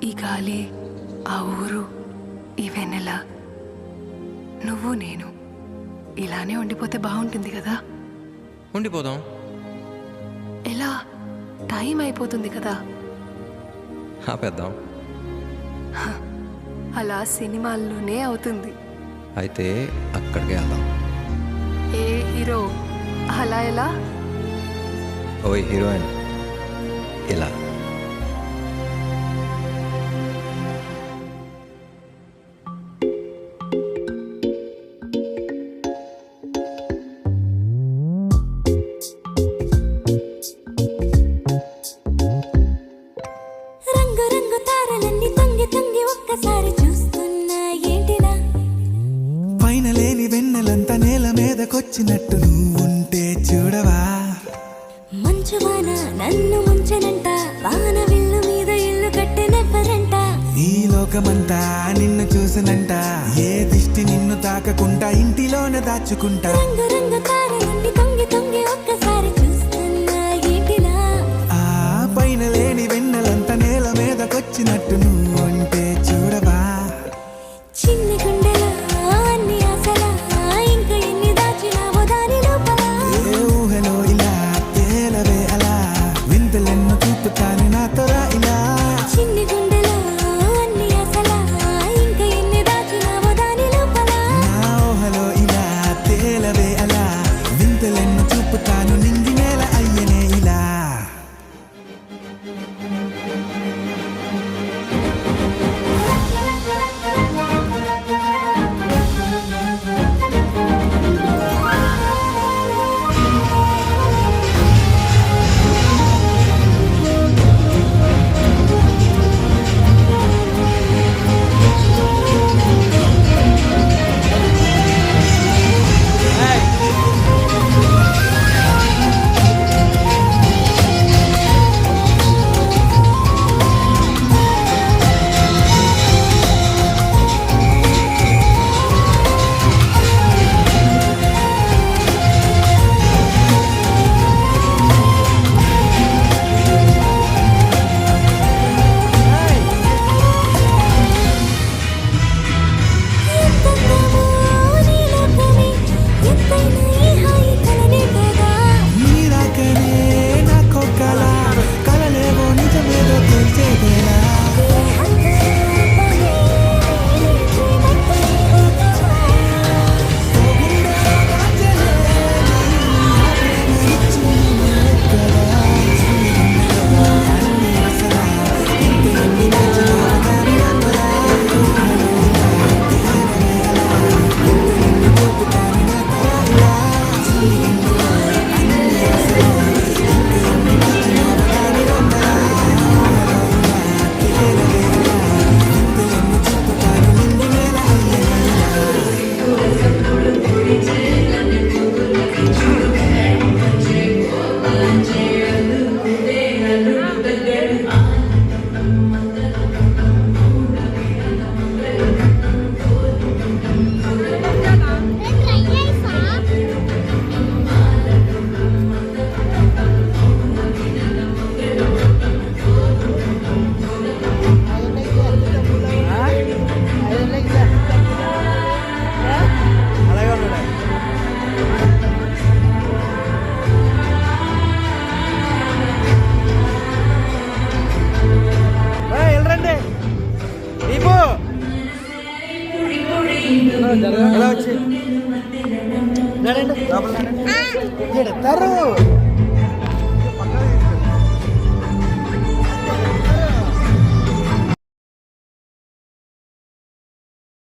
ఈ గాలి, ఆ ఊరు, ఈ వెన్నెల, నువ్వు నేను ఇలానే ఉండిపోతే బాగుంటుంది కదా. ఉండిపోదాం. ఎలా? టైం అయిపోతుంది కదా. ఆపేద్దాం. అలా సినిమాల్లోనే అవుతుంది. అయితే అక్కడికే వెళ్దాం. ఏ హీరో అలా ఎలా? ఓ హీరోయిన్ ఇలా. పైన లేని వెన్నెలంతా నేల మీదకొచ్చినట్టు నువ్వుంటే చూడవా. మంచువాన నన్ను ముంచనంట, వాన విల్లు మీద ఇల్లు కట్టెనెవ్వరంట. ఈ లోకమంతా నిన్ను చూసినంట, ఏ దిష్టి నిన్ను తాకకుండా ఇంటిలోనే దాచుకుంటా. రంగు రంగు తారలన్నీ తొంగి తొంగి ఒక్కసారి చూస్తున్నా ఏంటిలా. ఆ పైన లేని వెన్నెలంతా నేల మీదకొచ్చినట్టు నువ్వుంటే చూడవా. చిన్ని గుండెలా అన్ని ఆశలా, ఇంకా ఎన్ని దాచినావో దాని లోపల. ఏ ఊహలో ఇలా తేలవే అలా, వింతలెన్నో చూపుతాను నాతో రా ఇలా. చిన్ని గుండెలా అన్ని ఆశలా, ఇంకా ఎన్ని దాచినావో దాని లోపల. నా ఊహలో ఇలా తేలవే అలా, వింతలెన్నో చూపుతాను నింగి నేల అయ్యనే ఇలా. వచ్చి